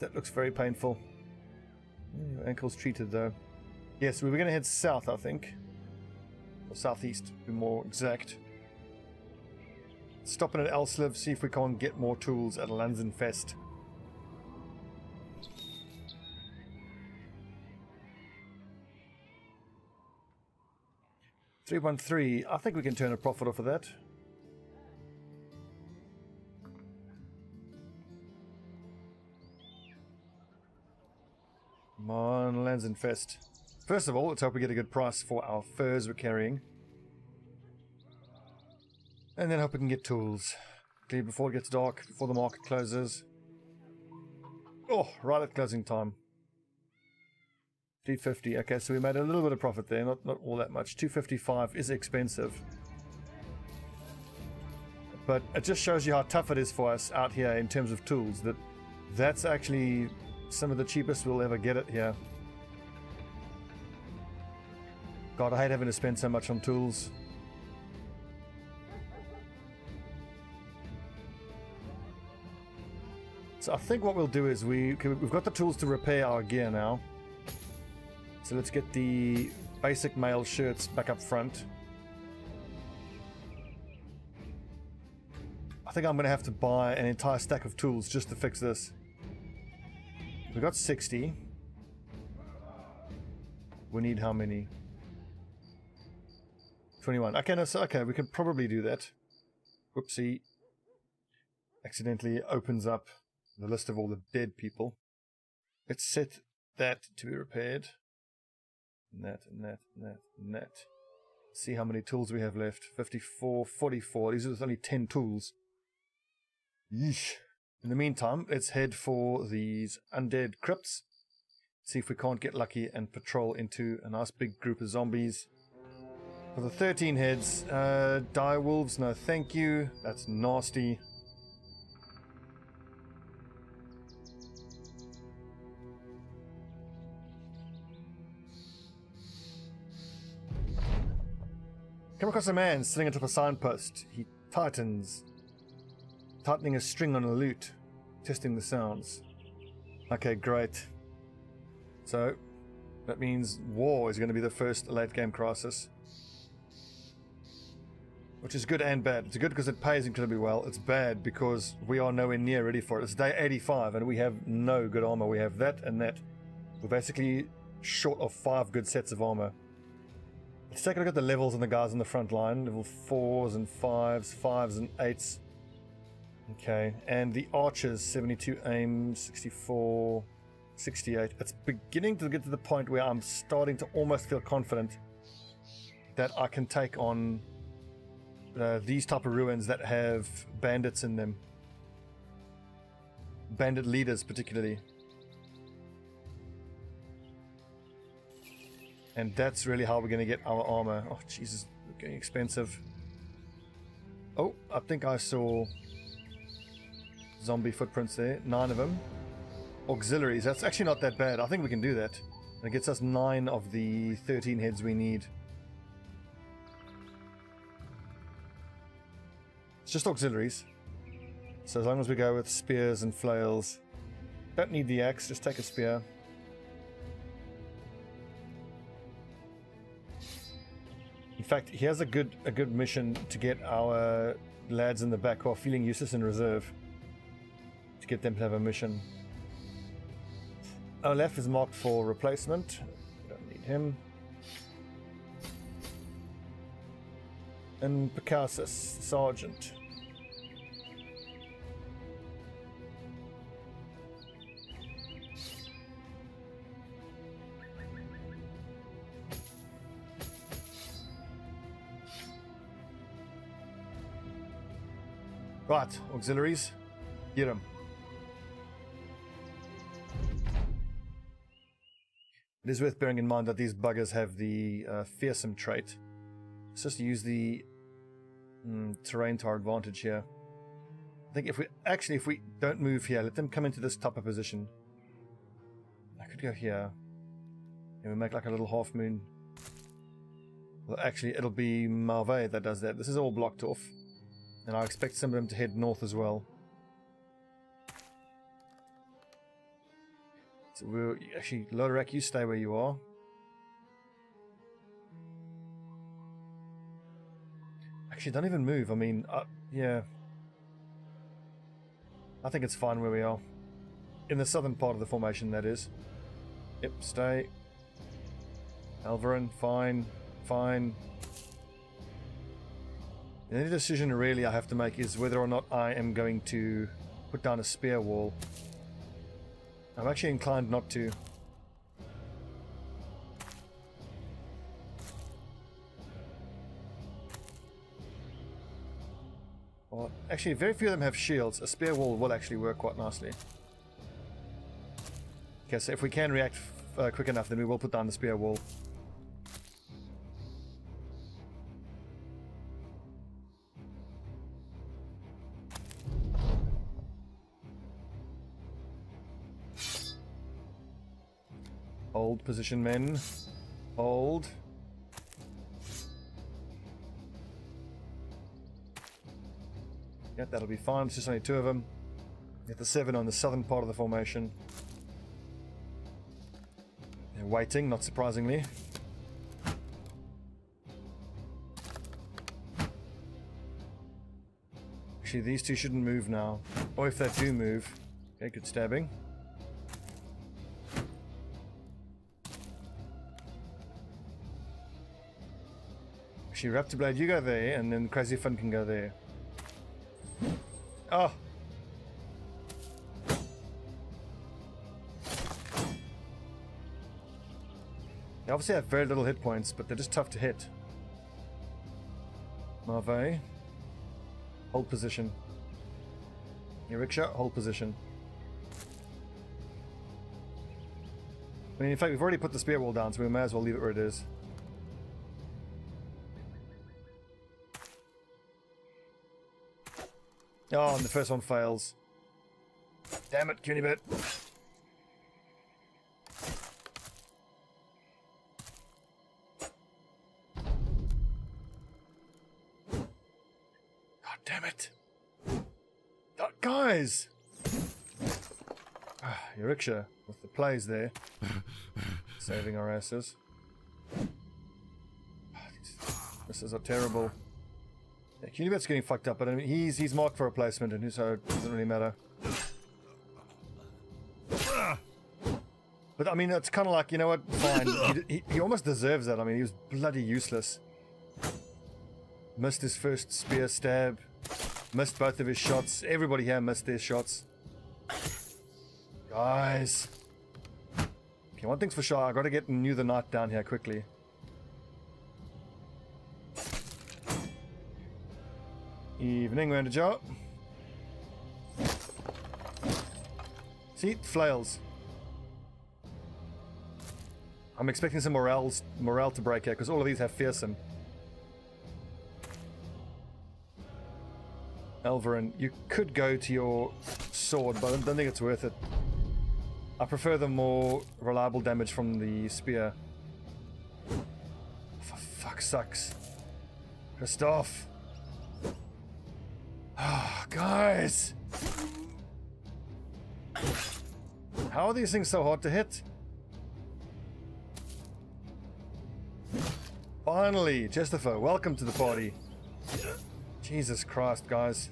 That looks very painful. Your ankle's treated though. Yes, we were going to head south, I think. Or southeast, to be more exact. Stop in at Elsliv, see if we can't get more tools at Lanzenfest. $313. I think we can turn a profit off of that. Come on, Lanzenfest. First of all, let's hope we get a good price for our furs we're carrying. And then hope we can get tools. Clear before it gets dark, before the market closes. Oh, right at closing time. 350. Okay, so we made a little bit of profit there, not all that much. 255 is expensive. But it just shows you how tough it is for us out here in terms of tools. That's actually some of the cheapest we'll ever get it here. God, I hate having to spend so much on tools. So I think what we'll do is we've got the tools to repair our gear now. So let's get the basic mail shirts back up front. I think I'm going to have to buy an entire stack of tools just to fix this. We got 60. We need how many? 21. Okay, no, so okay, we can probably do that. Whoopsie. Accidentally opens up the list of all the dead people. Let's set that to be repaired. And that, and that, and that, and that. See how many tools we have left. 54, 44. These are only 10 tools. Yeesh. In the meantime, let's head for these undead crypts. See if we can't get lucky and patrol into a nice big group of zombies. For the 13 heads, dire wolves, no thank you. That's nasty. Come across a man sitting atop a signpost. He tightens. Tightening a string on a lute. Testing the sounds. Okay, great. So, that means war is going to be the first late game crisis. Which is good and bad. It's good because it pays incredibly well. It's bad because we are nowhere near ready for it. It's day 85 and we have no good armor. We have that and that. We're basically short of 5 good sets of armor. Let's take a look at the levels on the guys on the front line. Level 4s and 5s, 5s and 8s. Okay, and the archers, 72 aim, 64, 68. It's beginning to get to the point where I'm starting to almost feel confident that I can take on these type of ruins that have bandits in them. Bandit leaders particularly. And that's really how we're going to get our armor. Oh, Jesus, it's getting expensive. Oh, I think I saw zombie footprints there. 9 of them. Auxiliaries, that's actually not that bad. I think we can do that. And it gets us 9 of the 13 heads we need. It's just auxiliaries. So as long as we go with spears and flails. Don't need the axe, just take a spear. In fact, here's a good mission to get our lads in the back who are feeling useless in reserve. To get them to have a mission. Olaf is marked for replacement. Don't need him. And Picasso, Sergeant. Right, auxiliaries, get them. It is worth bearing in mind that these buggers have the fearsome trait. Let's just use the terrain to our advantage here. I think if we don't move here, let them come into this type of position. I could go here. And we make like a little half moon. Well, actually, it'll be Malvé that does that. This is all blocked off. And I expect some of them to head north as well. So we'll actually, Lodorak, you stay where you are. Actually, don't even move. I mean, yeah. I think it's fine where we are. In the southern part of the formation, that is. Yep, stay. Alvarin, fine. Fine. The only decision really I have to make is whether or not I am going to put down a spear wall. I'm actually inclined not to. Well, actually, very few of them have shields. A spear wall will actually work quite nicely. Okay, so if we can react quick enough, then we will put down the spear wall. Hold position, men. Hold. Yeah, that'll be fine. It's just only 2 of them. Get the 7 on the southern part of the formation. They're waiting, not surprisingly. Actually, these 2 shouldn't move now. Or if they do move. Okay, good stabbing. Actually, Raptor Blade, you go there, and then Crazy Fun can go there. Oh! They obviously have very little hit points, but they're just tough to hit. Marve. Hold position. Eriksha, hold position. I mean, in fact, we've already put the spear wall down, so we may as well leave it where it is. Oh, and the first one fails. Damn it, cuny bit. God damn it. Oh, guys! Eriksha with the plays there. Saving our asses. Misses are terrible. Yeah, Cunibet's getting fucked up, but I mean, he's marked for replacement, and so it doesn't really matter. But I mean, it's kind of like, you know what? Fine. He almost deserves that. I mean, he was bloody useless. Missed his first spear stab. Missed both of his shots. Everybody here missed their shots. Guys. Okay, one thing's for sure. I got to get New the Night down here quickly. Evening, manager. See? Flails. I'm expecting some morale to break here, because all of these have fearsome. Alvarin, you could go to your sword, but I don't think it's worth it. I prefer the more reliable damage from the spear. For fuck's sakes. Pissed off. Ah, guys! How are these things so hard to hit? Finally, Chesterfield, welcome to the party. Jesus Christ, guys.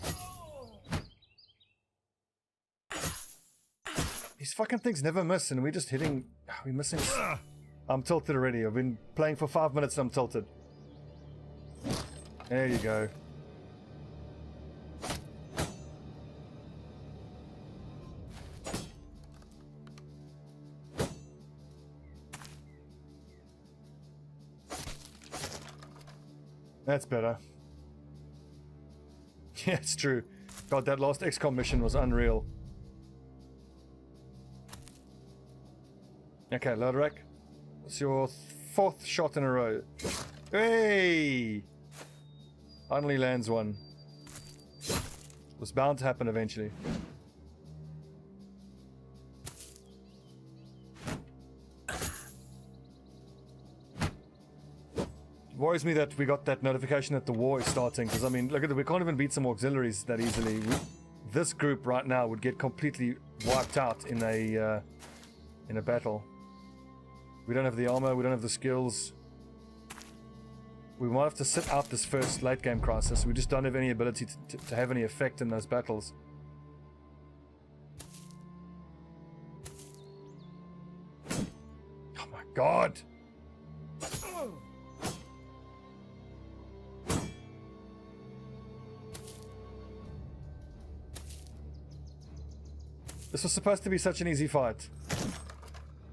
These fucking things never miss, and we're just hitting... We're missing... I'm tilted already. I've been playing for 5 minutes and I'm tilted. There you go. That's better. Yeah, it's true. God, that last XCOM mission was unreal. Okay, Lodorak. It's your 4th shot in a row. Hey! Finally lands one. Was bound to happen eventually. Worries me that we got that notification that the war is starting, because I mean, look at it, we can't even beat some auxiliaries that easily. This group right now would get completely wiped out in in a battle. We don't have the armor, we don't have the skills. We might have to sit out this first late game crisis. We just don't have any ability to have any effect in those battles. Oh my god! This was supposed to be such an easy fight.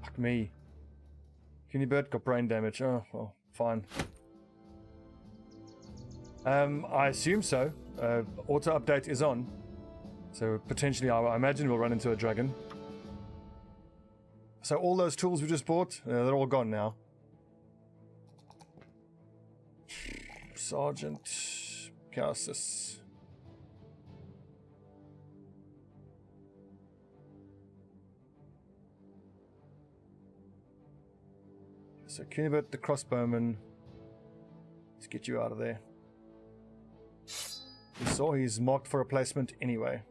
Fuck me. Puny bird got brain damage. Oh, well, fine. I assume so. Auto update is on. So potentially I imagine we'll run into a dragon. So all those tools we just bought, they're all gone now. Sergeant Cassis. So Kunibert, the crossbowman. Let's get you out of there. You saw he's marked for replacement anyway.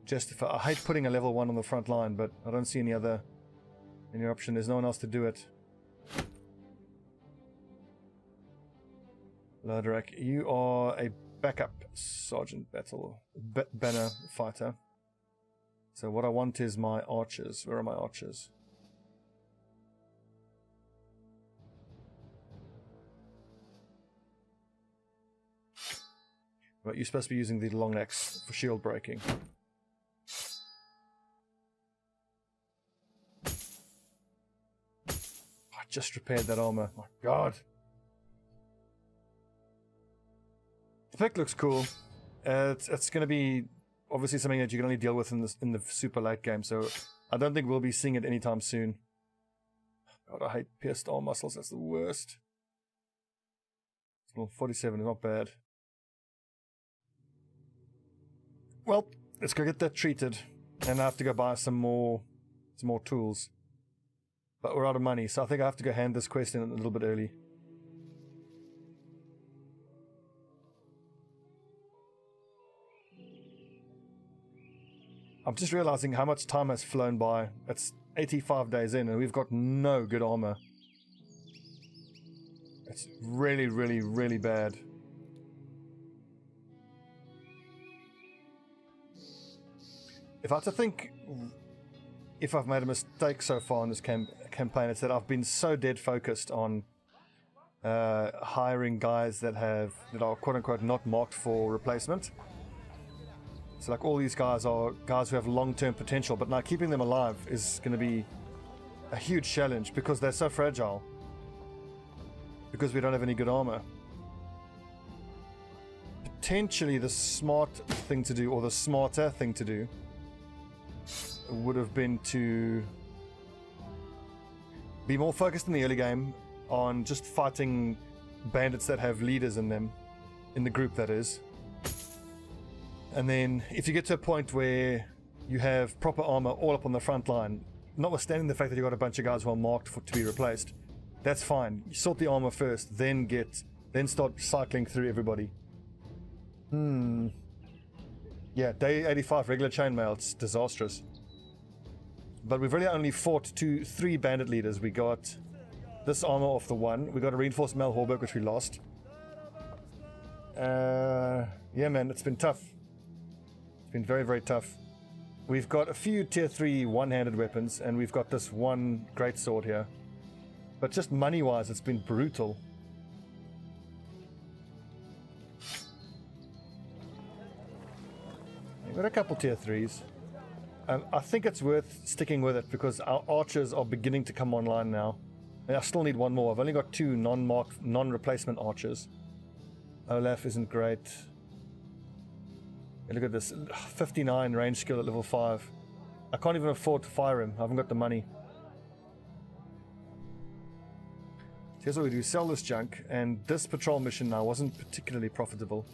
Justify. I hate putting a level 1 on the front line, but I don't see any option. There's no one else to do it. Loderak, you are a backup sergeant banner fighter. So what I want is my archers. Where are my archers? Right, you're supposed to be using the long axe for shield breaking. I just repaired that armor. My god. The pick looks cool. It's going to be obviously something that you can only deal with in the super late game, so I don't think we'll be seeing it anytime soon. God, I hate pierced arm muscles. That's the worst. Well, 47 is not bad. Well, let's go get that treated, and I have to go buy some more tools. But we're out of money, so I think I have to go hand this quest in a little bit early. I'm just realizing how much time has flown by. It's 85 days in, and we've got no good armor. It's really, really, really bad. If I had to think if I've made a mistake so far in this campaign, it's that I've been so dead focused on hiring guys that are quote unquote not marked for replacement. So like all these guys are guys who have long-term potential, but now keeping them alive is going to be a huge challenge because they're so fragile. Because we don't have any good armor. Potentially the smart thing to do, or the smarter thing to do, would have been to be more focused in the early game on just fighting bandits that have leaders in them, in the group that is. And then if you get to a point where you have proper armor all up on the front line, notwithstanding the fact that you've got a bunch of guys who are marked to be replaced, that's fine. You sort the armor first, then start cycling through everybody. Yeah, day 85 regular chainmail, it's disastrous. But we've really only fought 3 bandit leaders. We got this armor off the one. We got a reinforced Mel Horberg, which we lost. Yeah, man, it's been tough. It's been very, very tough. We've got a few tier 3 one-handed weapons, and we've got this one great sword here. But just money-wise, it's been brutal. We've got a couple tier 3s. I think it's worth sticking with it because our archers are beginning to come online now. And I still need one more. I've only got 2 non-marked, non-replacement archers. Olaf isn't great. Hey, look at this. 59 range skill at level 5. I can't even afford to fire him. I haven't got the money. Here's what we do. Sell this junk. And this patrol mission now wasn't particularly profitable.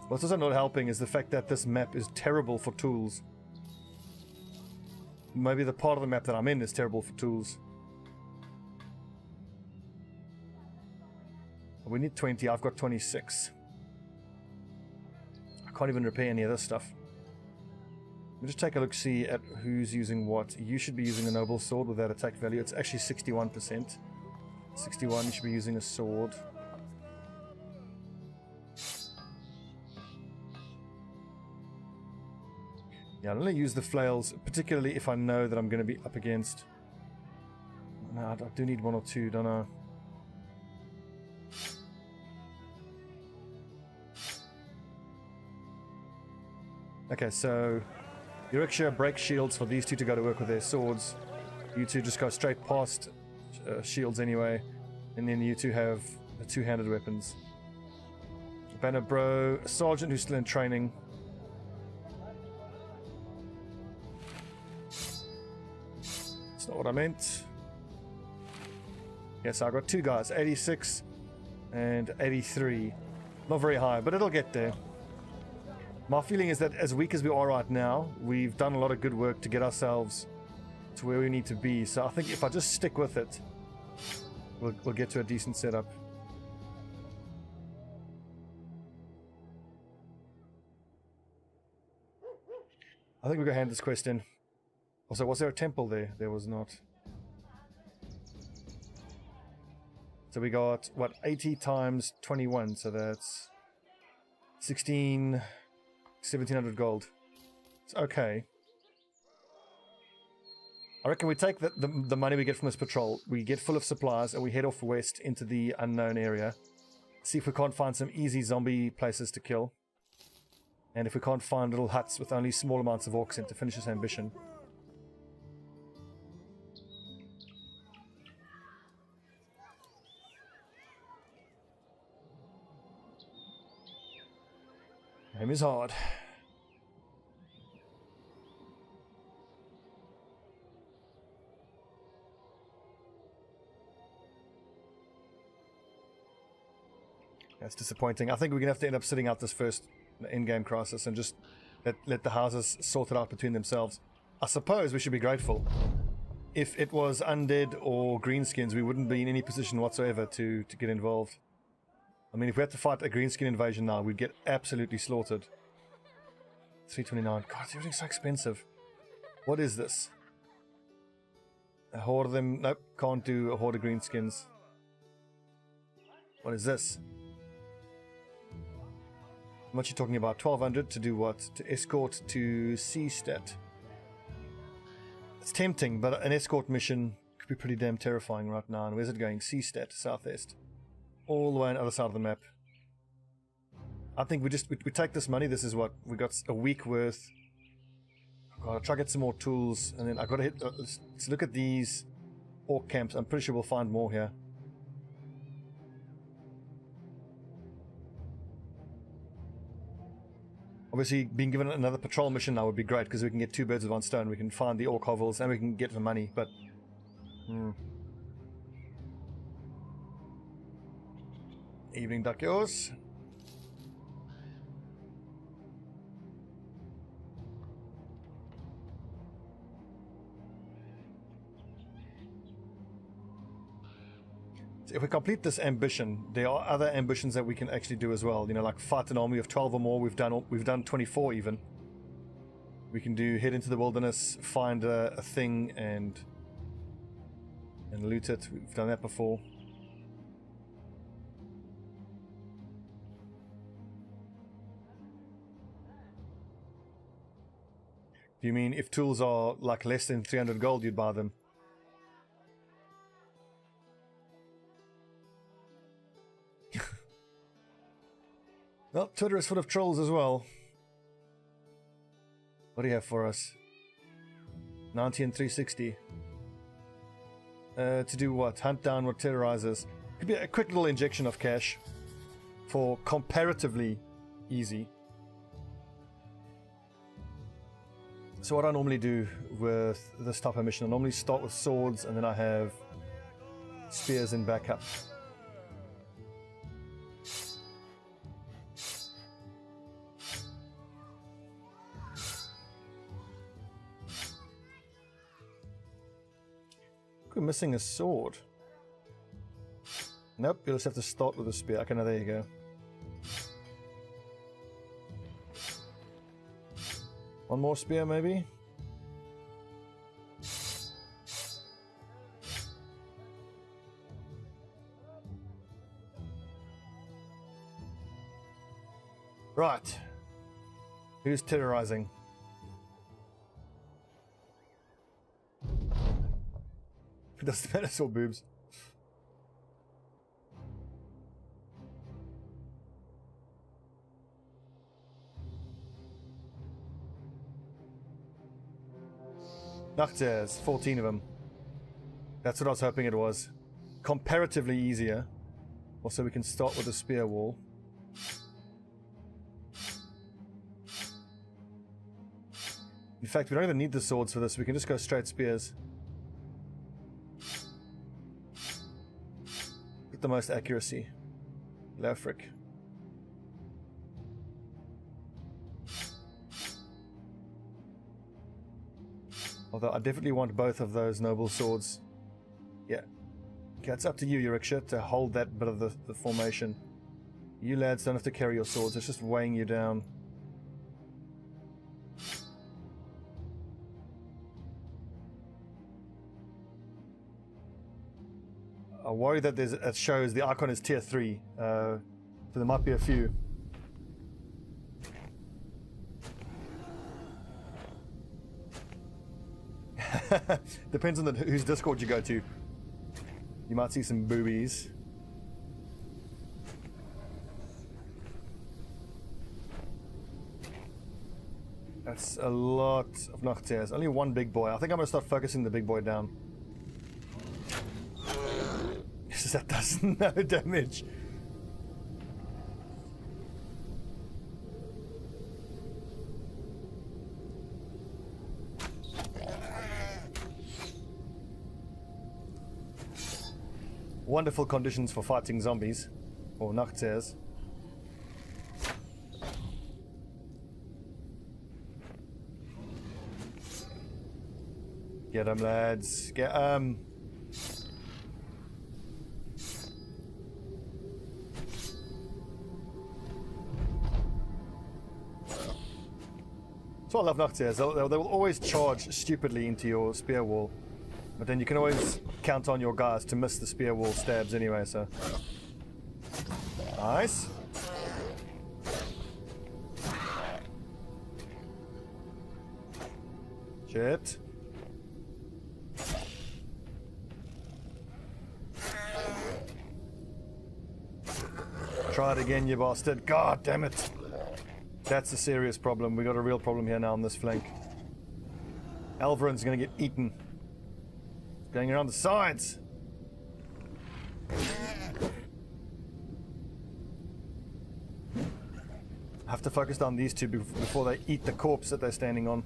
What's also not helping is the fact that this map is terrible for tools. Maybe the part of the map that I'm in is terrible for tools. We need 20, I've got 26. I can't even repair any of this stuff. We'll just take a look, see at who's using what. You should be using a noble sword with that attack value. It's actually 61%. 61, you should be using a sword. Yeah, I'll only use the flails, particularly if I know that I'm going to be up against... No, I do need 1 or 2, don't I? Okay, so Eurexia break shields for these two to go to work with their swords. You two just go straight past shields anyway, and then you two have the two-handed weapons. Banner Bro, a sergeant who's still in training. That's not what I meant. Yes, I got 2 guys, 86 and 83. Not very high, but it'll get there. My feeling is that as weak as we are right now, we've done a lot of good work to get ourselves to where we need to be. So I think if I just stick with it, we'll get to a decent setup. I think we're going to hand this quest in. Also, was there a temple there? There was not. So we got, what, 80 times 21, so that's 1700 gold. It's okay. I reckon we take the money we get from this patrol, we get full of supplies, and we head off west into the unknown area. See if we can't find some easy zombie places to kill. And if we can't find little huts with only small amounts of orcs in to finish this ambition. Aim is hard. That's disappointing. I think we're going to have to end up sitting out this first in-game crisis and just let the houses sort it out between themselves. I suppose we should be grateful. If it was undead or greenskins, we wouldn't be in any position whatsoever to get involved. I mean, if we had to fight a greenskin invasion now, we'd get absolutely slaughtered. 329. God, everything's so expensive. What is this? A horde of them? Nope, can't do a horde of greenskins. What is this? What you talking about? 1200 to do what? To escort to Seastat. It's tempting, but an escort mission could be pretty damn terrifying right now. And where's it going? Seastat, southeast. All the way on the other side of the map. I think we take this money. This is what we got, a week worth. I've got to try to get some more tools, and then I got to hit. Let's look at these orc camps. I'm pretty sure we'll find more here. Obviously, being given another patrol mission now would be great because we can get 2 birds with 1 stone. We can find the orc hovels and we can get the money. But evening duck yours. If we complete this ambition, there are other ambitions that we can actually do as well. You know, like fight an army of 12 or more. We've done 24 even. We can do head into the wilderness, find a thing and loot it. We've done that before. Do you mean if tools are like less than 300 gold, you'd buy them? Well, Twitter is full of trolls as well. What do you have for us? 90 and 360. To do what? Hunt down what terrorizes. Could be a quick little injection of cash for comparatively easy. So what I normally do with this type of mission, I normally start with swords and then I have spears in backup. We're missing a sword. Nope, you'll just have to start with a spear. Okay, now there you go. One more spear, maybe? Right. Who's terrorizing? Doesn't matter, it's all boobs. Nachters, 14 of them. That's what I was hoping it was. Comparatively easier. Also, we can start with a spear wall. In fact, we don't even need the swords for this. We can just go straight spears. Get the most accuracy. Lafric. Although I definitely want both of those noble swords. Yeah. Okay, it's up to you, Yuriksha, to hold that bit of the formation. You lads don't have to carry your swords. It's just weighing you down. I worry that it shows the icon is tier 3, so there might be a few. Depends on whose Discord you go to. You might see some boobies. That's a lot of Nachters. Only one big boy. I think I'm going to start focusing the big boy down. That does no damage. Wonderful conditions for fighting zombies or Nachters. Get 'em, lads. Get 'em. So I love Nachters. They will always charge stupidly into your spear wall. But then you can always count on your guys to miss the spear wall stabs anyway, so. Nice. Shit. Try it again, you bastard. God damn it. That's a serious problem. We got a real problem here now on this flank. Alvarin's gonna get eaten. Going around the sides. I have to focus on these two before they eat the corpse that they're standing on.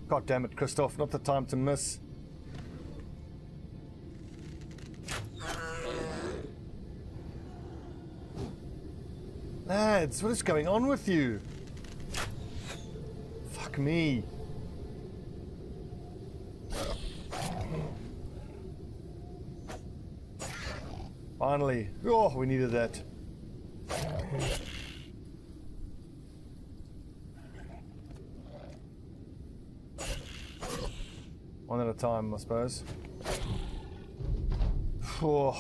God damn it, Christoph, not the time to miss. Lads, what is going on with you? Fuck me. Finally. Oh, we needed that. One at a time, I suppose. Oh.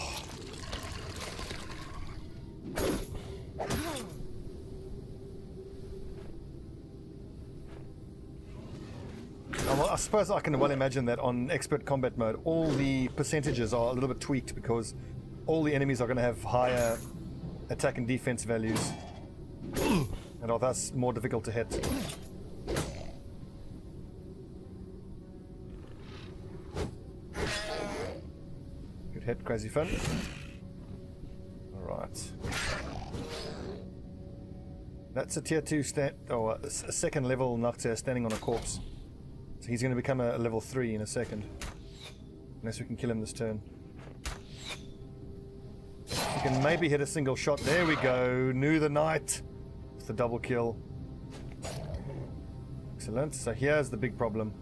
I suppose I can well imagine that on expert combat mode, all the percentages are a little bit tweaked because all the enemies are going to have higher attack and defense values and are thus more difficult to hit. Good hit, Crazy Finn. Alright. That's a tier 2 a second level Nachter standing on a corpse. So he's going to become a level 3 in a second. Unless we can kill him this turn. We can maybe hit a single shot. There we go. Knew the Knight. With the double kill. Excellent. So here's the big problem.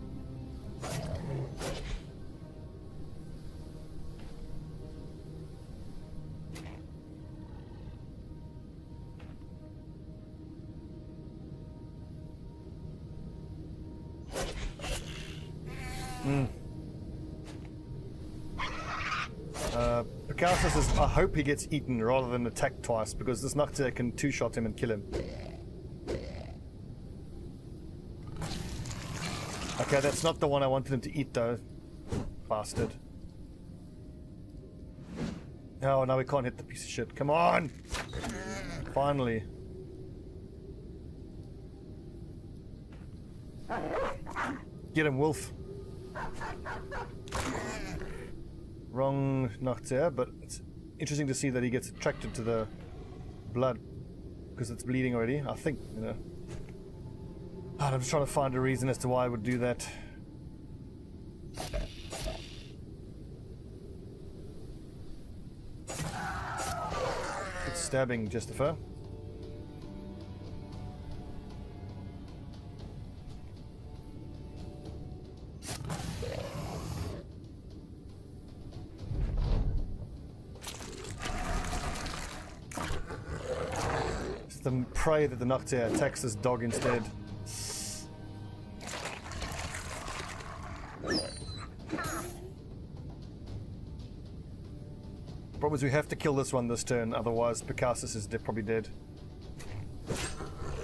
Picasso says, I hope he gets eaten rather than attacked twice, because this Noctua can two-shot him and kill him. Okay, that's not the one I wanted him to eat, though. Bastard. Oh, now we can't hit the piece of shit. Come on! Finally. Get him, wolf. Wrong Noctua, but it's interesting to see that he gets attracted to the blood because it's bleeding already. I think, you know. I'm just trying to find a reason as to why I would do that. It's stabbing, Justifer. It's the prey that the Noctua attacks this dog instead. Problem is we have to kill this one this turn, otherwise Picasso is probably dead.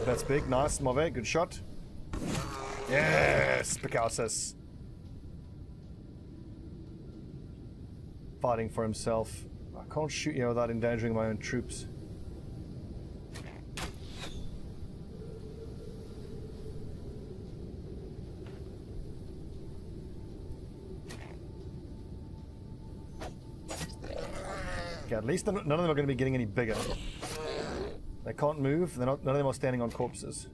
That's big, nice, Mauve, good shot. Yes, Picasso. Fighting for himself. I can't shoot you without endangering my own troops. At least none of them are going to be getting any bigger. They can't move. None of them are standing on corpses.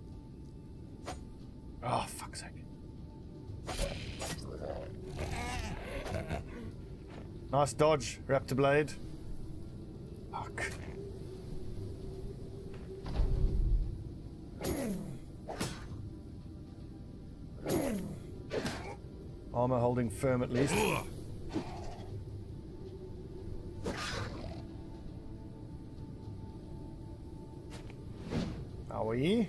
Oh, fuck's sake. Nice dodge, Raptor Blade. Fuck. Armor holding firm at least. Are we?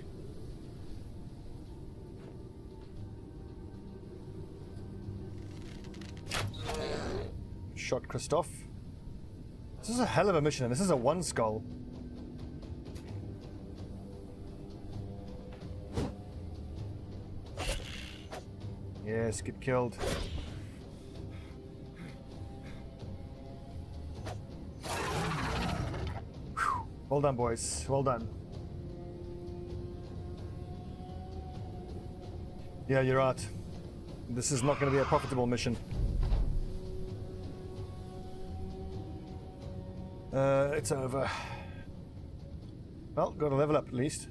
Shot Christoph. This is a hell of a mission, and this is a one skull. Yes, get killed. Whew. Well done, boys. Well done. Yeah, you're right. This is not going to be a profitable mission. It's over. Well, got to level up at least.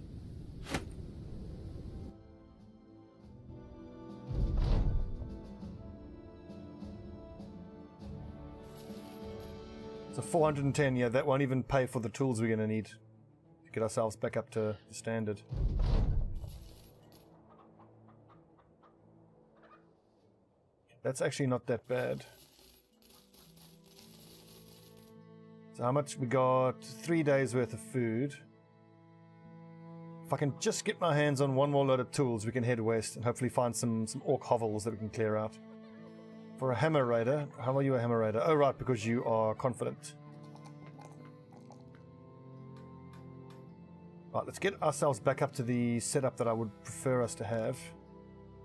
So 410, yeah, that won't even pay for the tools we're going to need to get ourselves back up to the standard. That's actually not that bad. So how much? We got 3 days worth of food. If I can just get my hands on one more load of tools, we can head west and hopefully find some orc hovels that we can clear out. For a hammer raider, how are you a hammer raider? Oh right, because you are confident. Right, let's get ourselves back up to the setup that I would prefer us to have.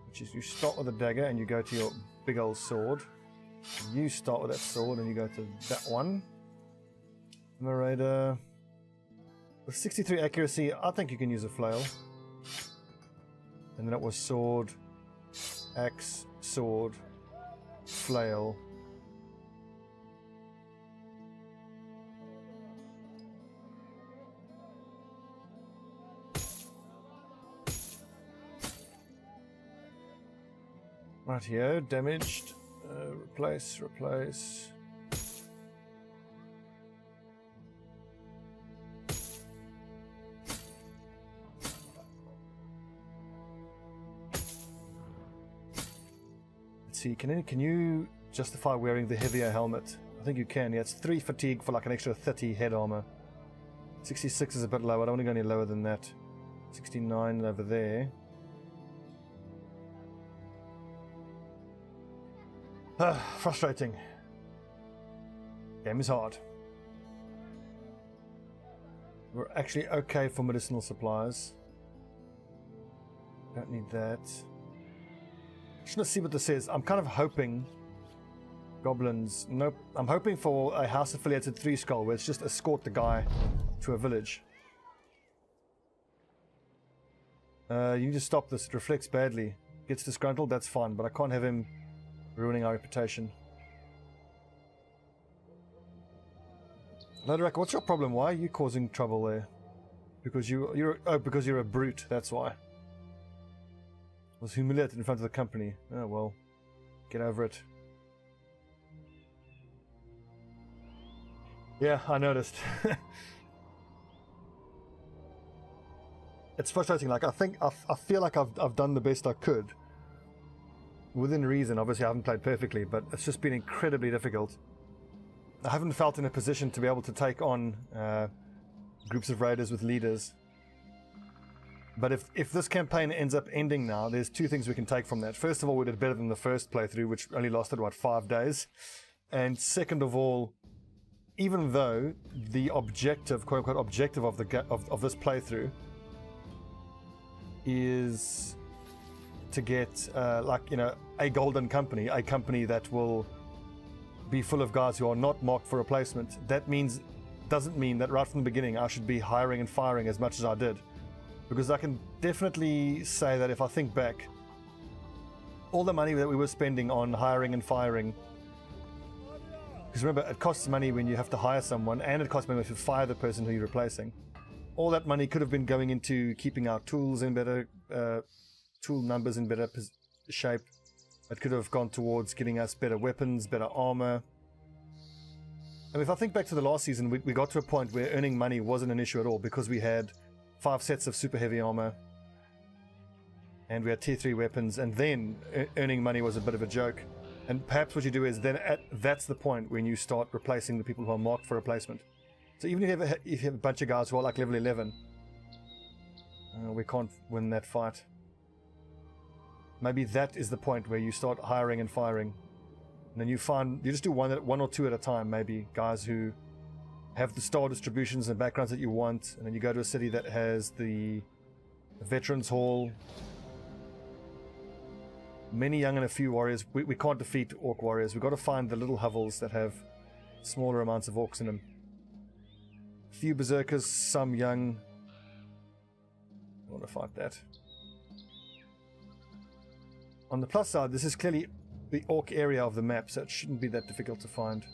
Which is you start with a dagger and you go to your big old sword. You start with that sword and you go to that one. Hammer raider. With 63 accuracy, I think you can use a flail. And then it was sword, axe, sword, flail. Rightio, damaged. Replace. Let's see, can you justify wearing the heavier helmet? I think you can, yeah, it's 3 fatigue for like an extra 30 head armor. 66 is a bit low, I don't want to go any lower than that. 69 over there. Frustrating. Game is hard. We're actually okay for medicinal supplies. Don't need that. Just gonna see what this is. I'm kind of hoping goblins. Nope. I'm hoping for a house affiliated 3 skull where it's just escort the guy to a village. You need to stop this. It reflects badly. Gets disgruntled, that's fine, but I can't have him ruining our reputation. Ladorak, what's your problem? Why are you causing trouble there? Because because you're a brute, that's why. Was humiliated in front of the company. Oh well. Get over it. Yeah, I noticed. It's frustrating. Like I feel like I've done the best I could. Within reason. Obviously I haven't played perfectly, but it's just been incredibly difficult. I haven't felt in a position to be able to take on groups of raiders with leaders. But if this campaign ends up ending now, there's 2 things we can take from that. First of all, we did better than the first playthrough, which only lasted, what, 5 days? And second of all, even though the objective, quote-unquote objective of this playthrough is to get, like, you know, a golden company, a company that will be full of guys who are not marked for replacement, that doesn't mean that right from the beginning I should be hiring and firing as much as I did. Because I can definitely say that if I think back, all the money that we were spending on hiring and firing, because remember, it costs money when you have to hire someone, and it costs money when you fire the person who you're replacing. All that money could have been going into keeping our tools in better, tool numbers in better shape. It could have gone towards getting us better weapons, better armor. And if I think back to the last season, we got to a point where earning money wasn't an issue at all, because we had 5 sets of super heavy armor, and we had tier 3 weapons, and then earning money was a bit of a joke. And perhaps what you do is then that's the point when you start replacing the people who are marked for replacement. So even if you have a bunch of guys who are like level 11, we can't win that fight. Maybe that is the point where you start hiring and firing, and then you just do one or two at a time. Maybe guys who have the star distributions and backgrounds that you want, and then you go to a city that has the veterans hall, many young and a few warriors. We can't defeat orc warriors. We've got to find the little hovels that have smaller amounts of orcs in them. A few berserkers, some young. I want to fight that. On the plus side, this is clearly the orc area of the map, so it shouldn't be that difficult to find.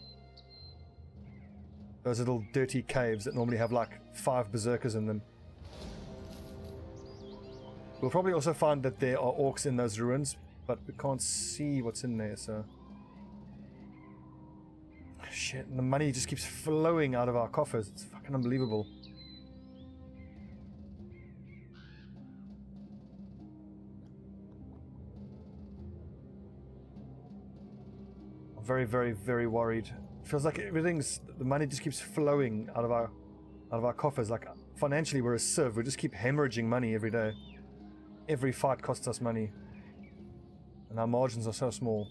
Those little dirty caves that normally have like 5 berserkers in them. We'll probably also find that there are orcs in those ruins, but we can't see what's in there, so... Shit, and the money just keeps flowing out of our coffers. It's fucking unbelievable. I'm very, very, very worried. Feels like the money just keeps flowing out of our coffers. Like financially we're a sieve. We just keep hemorrhaging money every day. Every fight costs us money, and our margins are so small.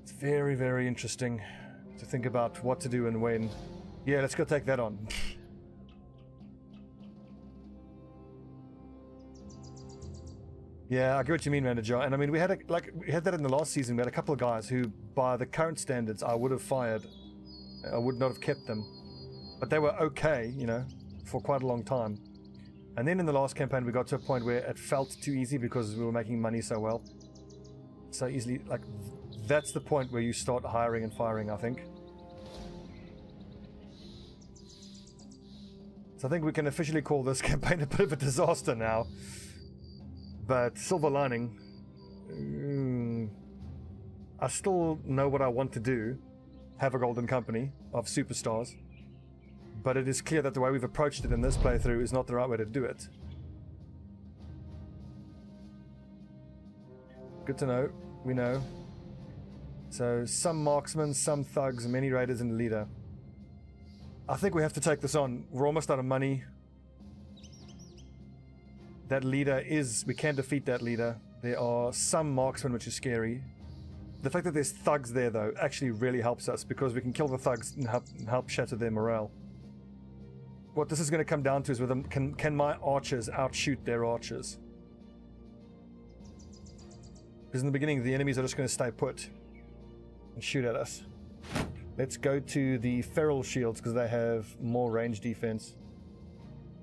It's very, very interesting to think about what to do and when. Yeah, let's go take that on. Yeah, I get what you mean, manager. And I mean, we had that in the last season. We had a couple of guys who, by the current standards, I would have fired. I would not have kept them, but they were okay, you know, for quite a long time. And then in the last campaign, we got to a point where it felt too easy because we were making money so well, so easily. Like that's the point where you start hiring and firing, I think. So I think we can officially call this campaign a bit of a disaster now. But silver lining, I still know what I want to do, have a golden company of superstars, but it is clear that the way we've approached it in this playthrough is not the right way to do it. Good to know, we know. So some marksmen, some thugs, many raiders and a leader. I think we have to take this on. We're almost out of money. That leader we can defeat that leader. There are some marksmen, which is scary. The fact that there's thugs there, though, actually really helps us because we can kill the thugs and help shatter their morale. What this is going to come down to is whether can my archers outshoot their archers? Because in the beginning, the enemies are just going to stay put and shoot at us. Let's go to the feral shields because they have more range defense.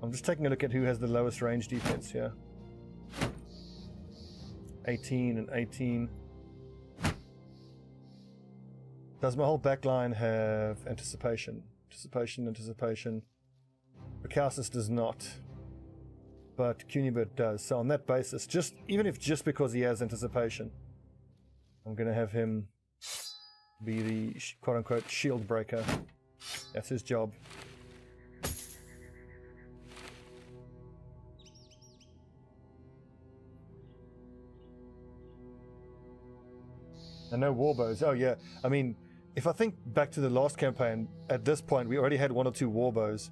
I'm just taking a look at who has the lowest range defense here. 18 and 18. Does my whole backline have anticipation? Anticipation. Recalcitrance does not. But Cunibert does. So on that basis, even if just because he has anticipation, I'm going to have him be the quote-unquote shield breaker. That's his job. And no warbows. Oh yeah, I mean, if I think back to the last campaign, at this point we already had 1 or 2 warbows.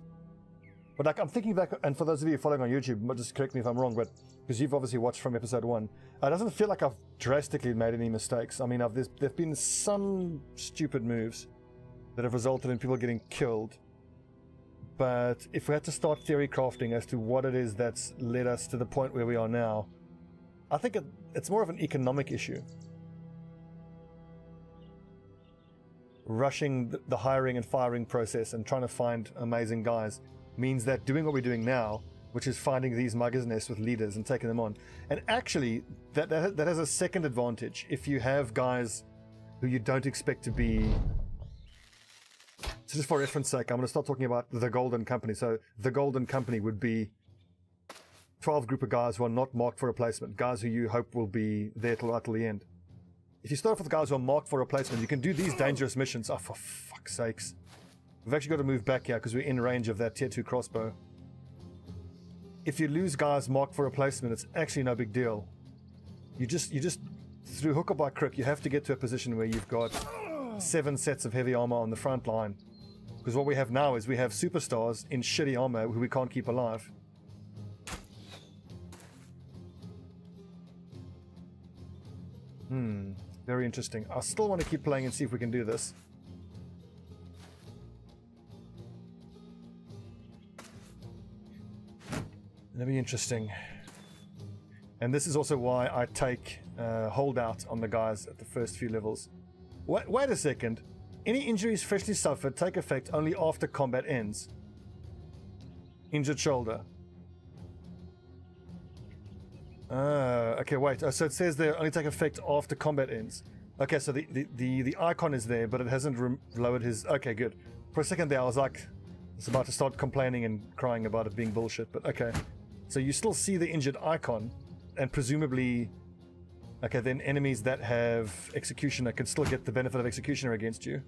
But like I'm thinking back, and for those of you following on YouTube, just correct me if I'm wrong, but because you've obviously watched from episode 1, it doesn't feel like I've drastically made any mistakes. I mean, there've been some stupid moves that have resulted in people getting killed. But if we had to start theory crafting as to what it is that's led us to the point where we are now, I think it's more of an economic issue. Rushing the hiring and firing process and trying to find amazing guys means that doing what we're doing now, which is finding these muggers' nests with leaders and taking them on, and actually that has a second advantage. If you have guys who you don't expect to be, so just for reference sake, I'm going to start talking about the Golden Company. So the Golden Company would be 12 group of guys who are not marked for replacement, guys who you hope will be there right till the end. If you start off with guys who are marked for replacement, you can do these dangerous missions. Oh, for fuck's sakes. We've actually got to move back here because we're in range of that tier 2 crossbow. If you lose guys marked for replacement, it's actually no big deal. You just through hook or by crook, you have to get to a position where you've got 7 sets of heavy armor on the front line. Because what we have now is we have superstars in shitty armor who we can't keep alive. Very interesting. I still want to keep playing and see if we can do this. It'll be interesting. And this is also why I take holdout on the guys at the first few levels. Wait a second. Any injuries freshly suffered take effect only after combat ends. Injured shoulder. Okay, wait. So it says they only take effect after combat ends. Okay, so the icon is there, but it hasn't lowered his... Okay, good. For a second there, I was like, it's about to start complaining and crying about it being bullshit, but okay. So you still see the injured icon, and presumably... Okay, then enemies that have Executioner can still get the benefit of Executioner against you.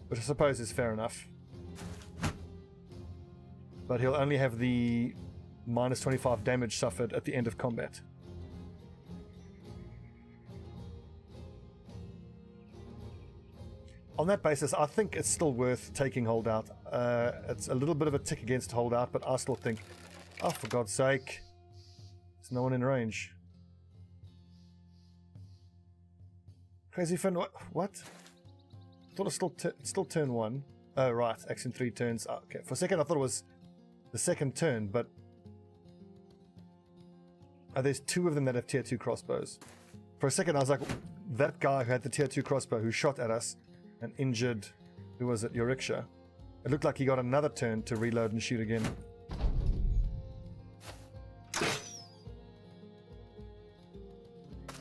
Which I suppose is fair enough. But he'll only have the minus 25 damage suffered at the end of combat. On that basis, I think it's still worth taking holdout. It's a little bit of a tick against holdout, but I still think, oh, for God's sake, there's no one in range. Crazy Finn, what? I thought it's still turn 1. Oh, right, action 3 turns. Oh, okay, for a second I thought it was the second turn, but there's 2 of them that have tier 2 crossbows. For a second I was like, that guy who had the tier 2 crossbow who shot at us and injured, who was it, Euriksha? It looked like he got another turn to reload and shoot again.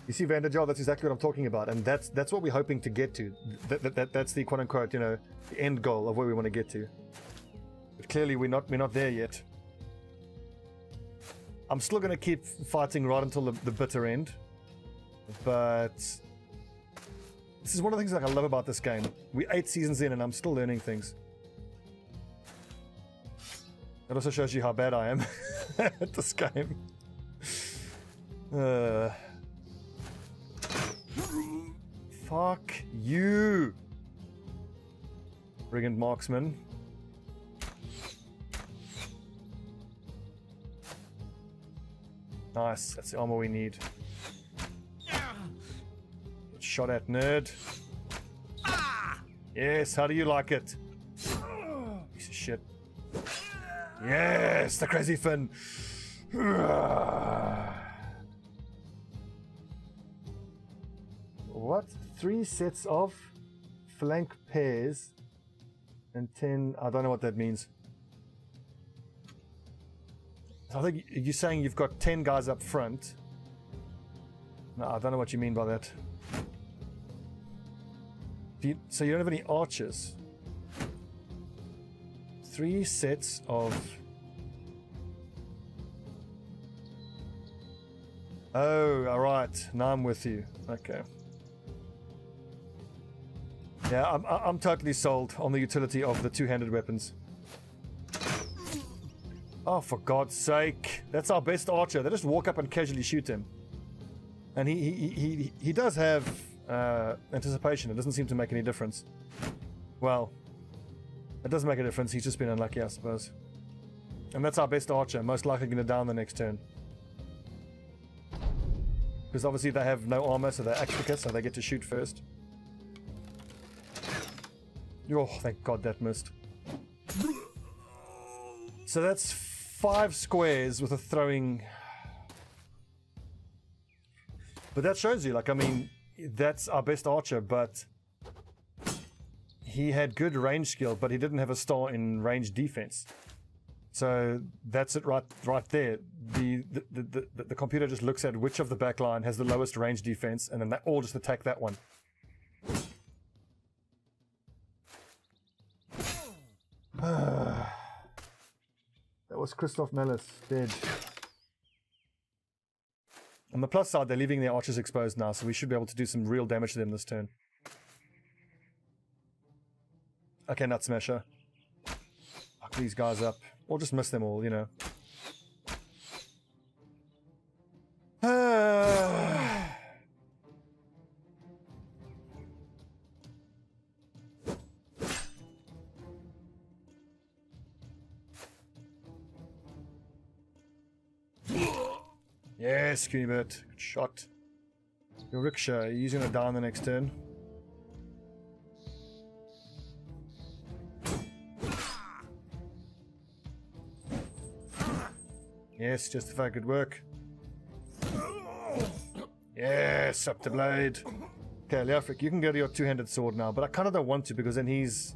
You see, Vanderjal, that's exactly what I'm talking about, and that's what we're hoping to get to. That's the quote-unquote, you know, the end goal of where we want to get to. But clearly we're not there yet. I'm still going to keep fighting right until the bitter end, but this is one of the things that I love about this game. We're 8 seasons in and I'm still learning things. It also shows you how bad I am at this game. Fuck you, Brigand Marksman. Nice, that's the armor we need. Get shot at, nerd. Yes, how do you like it? Piece of shit. Yes, the crazy fin. What? 3 sets of flank pairs and 10. I don't know what that means. I think you're saying you've got 10 guys up front. No, I don't know what you mean by that. So you don't have any archers? 3 sets of... Oh, alright. Now I'm with you. Okay. Yeah, I'm totally sold on the utility of the two-handed weapons. Oh, for God's sake. That's our best archer. They just walk up and casually shoot him. And he does have anticipation. It doesn't seem to make any difference. Well, it does make a difference. He's just been unlucky, I suppose. And that's our best archer. Most likely going to down the next turn. Because obviously they have no armor, so they're Actica, so they get to shoot first. Oh, thank God that missed. So that's 5 squares with a throwing... But that shows you, like, I mean, that's our best archer, but he had good range skill, but he didn't have a star in range defense. So that's it right there. The computer just looks at which of the back line has the lowest range defense, and then they all just attack that one. That was Christoph Mellis, dead. On the plus side, they're leaving their archers exposed now, so we should be able to do some real damage to them this turn. Okay, Nut Smasher. Fuck these guys up. Or just miss them all, you know. Yes, Kunibert. Good shot. Your rickshaw, he's going to die on the next turn. Yes, justify good work. Yes, up to blade. Okay, Leofric, you can go to your two-handed sword now, but I kind of don't want to because then he's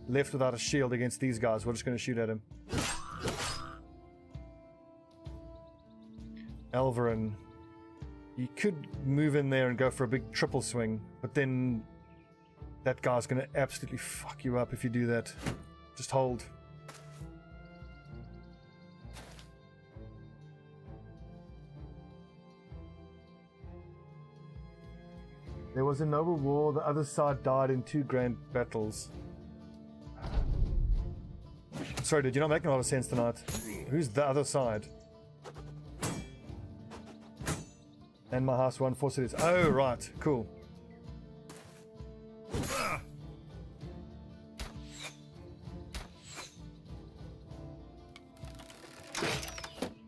left without a shield against these guys. We're just going to shoot at him. Alvarin, you could move in there and go for a big triple swing, but then that guy's going to absolutely fuck you up if you do that. Just hold. There was a noble war, the other side died in 2 grand battles. Sorry, dude, you're not making a lot of sense tonight. Who's the other side? And my house won 4 cities. Oh, right, cool.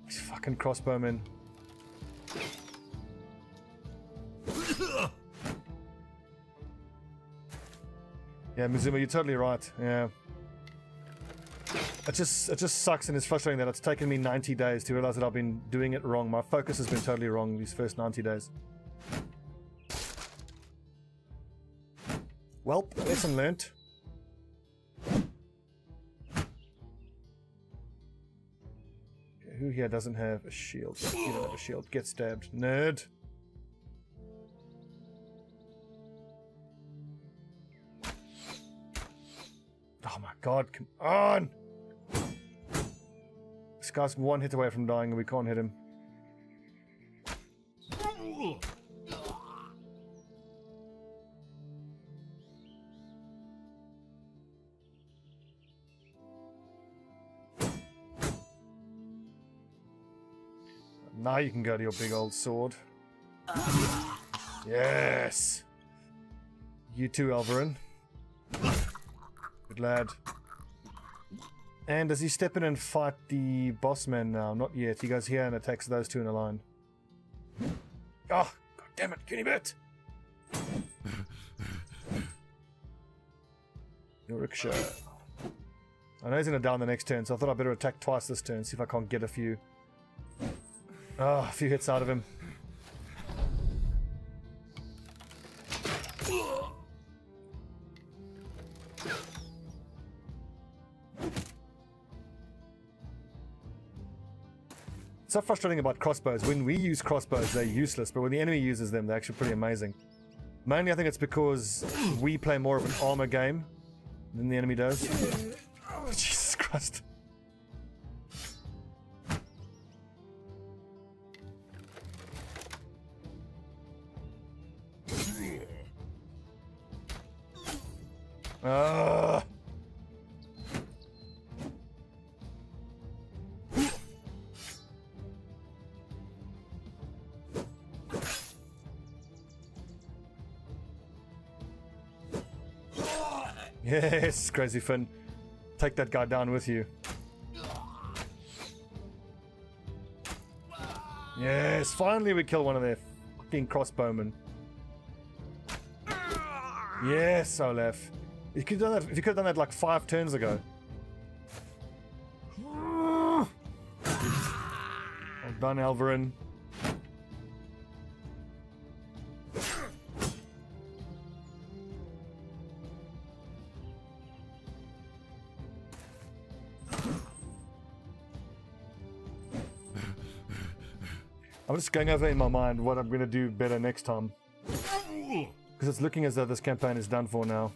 These fucking crossbowmen. Yeah, Mizuma, you're totally right. Yeah. It just sucks and it's frustrating that it's taken me 90 days to realize that I've been doing it wrong. My focus has been totally wrong these first 90 days. Well, lesson learnt. Okay, who here doesn't have a shield? You don't have a shield. Get stabbed. Nerd. Oh my god, come on! This guy's 1 hit away from dying and we can't hit him. Now you can go to your big old sword. Yes! You too, Alvarin. Good lad. And does he step in and fight the boss man now? Not yet. He goes here and attacks those 2 in a line. Oh, god damn it, Kunibert! Your rickshaw. I know he's going to down the next turn, so I thought I'd better attack twice this turn, see if I can't get a few hits out of him. So frustrating about crossbows. When we use crossbows, they're useless, but when the enemy uses them, they're actually pretty amazing. Mainly, I think it's because we play more of an armor game than the enemy does. Oh, Jesus Christ. Yes, Crazy Finn. Take that guy down with you. Yes, finally we kill one of their fucking crossbowmen. Yes, Olaf. You could have done that, if you could have done that like 5 turns ago. Well done, Alvarin. I'm just going over in my mind what I'm going to do better next time. Because it's looking as though this campaign is done for now.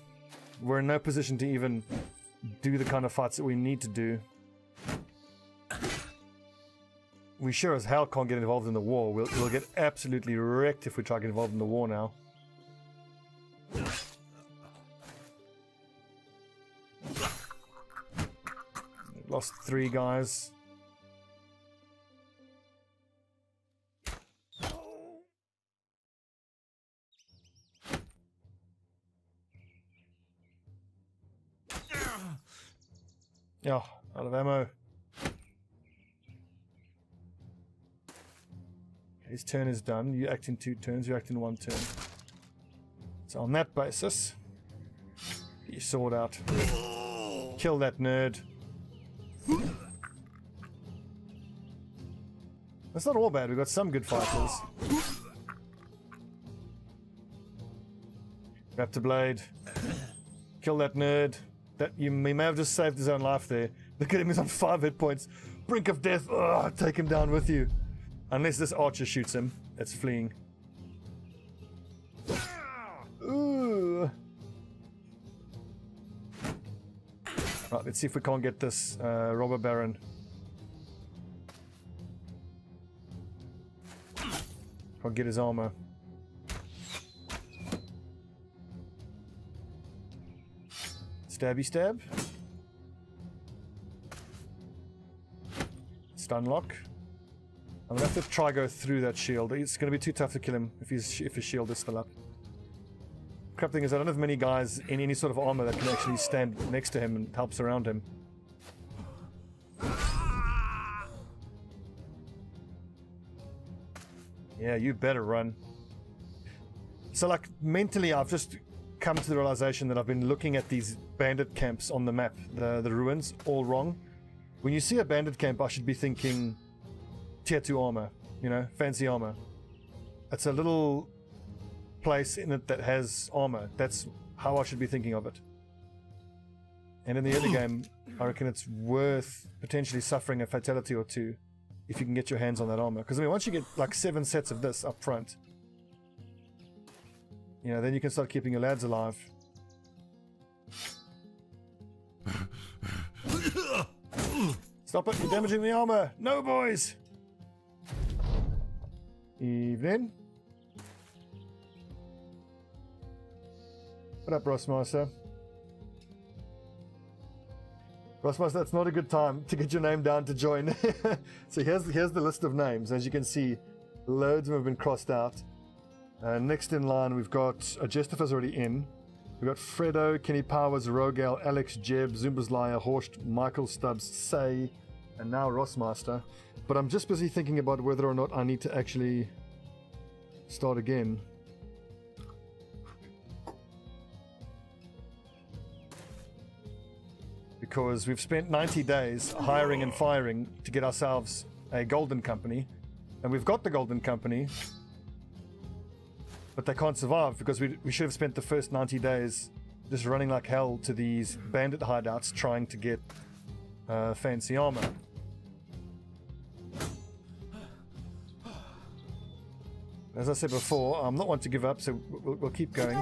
We're in no position to even do the kind of fights that we need to do. We sure as hell can't get involved in the war. We'll get absolutely wrecked if we try to get involved in the war now. Lost 3 guys. Yeah, out of ammo. His turn is done. You act in 2 turns, you act in 1 turn. So on that basis, get your sword out. Kill that nerd. That's not all bad, we've got some good fighters. Grab the blade. Kill that nerd. He may have just saved his own life there. Look at him, he's on 5 hit points. Brink of death. Oh, take him down with you. Unless this archer shoots him. It's fleeing. Ooh. Right, let's see if we can't get this robber baron. Can't get his armor. Stabby stab. Stun lock. I'm gonna have to try go through that shield. It's gonna be too tough to kill him if his shield is still up. Crap thing is I don't have many guys in any sort of armor that can actually stand next to him and help surround him. Yeah, you better run. So like mentally I've just come to the realization that I've been looking at these bandit camps on the map, the ruins, all wrong. When you see a bandit camp, I should be thinking tier 2 armor, you know, fancy armor. It's a little place in it that has armor. That's how I should be thinking of it. And in the early game, I reckon it's worth potentially suffering a fatality or 2 if you can get your hands on that armor. Because I mean, once you get like 7 sets of this up front, you know, then you can start keeping your lads alive. Stop it, you're damaging the armor! No, boys! Evening. What up, Rossmaster? Rossmaster, it's not a good time to get your name down to join. So here's the list of names. As you can see, loads of them have been crossed out. Next in line, we've got Justifer's already in. We've got Fredo, Kenny Powers, Rogel, Alex, Jeb, Zumba's Liar, Horst, Michael Stubbs, Say, and now Rossmaster. But I'm just busy thinking about whether or not I need to actually start again. because we've spent 90 days hiring and firing to get ourselves a golden company, and we've got the golden company, but they can't survive because we should have spent the first 90 days just running like hell to these bandit hideouts trying to get fancy armor. As I said before, I'm not one to give up, so we'll keep going.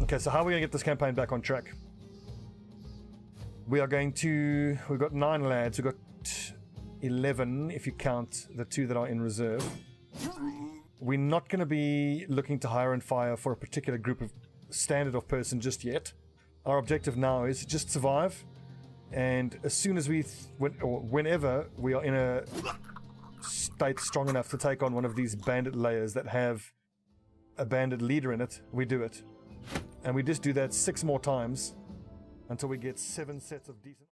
Okay, so how are we going to get this campaign back on track? We've got 9 lads, we've got 11 if you count the 2 that are in reserve. We're not going to be looking to hire and fire for a particular group of standard of person just yet. Our objective now is just survive, and as soon as whenever we are in a state strong enough to take on one of these bandit layers that have a bandit leader in it, we do it. And we just do that 6 more times until we get 7 sets of decent...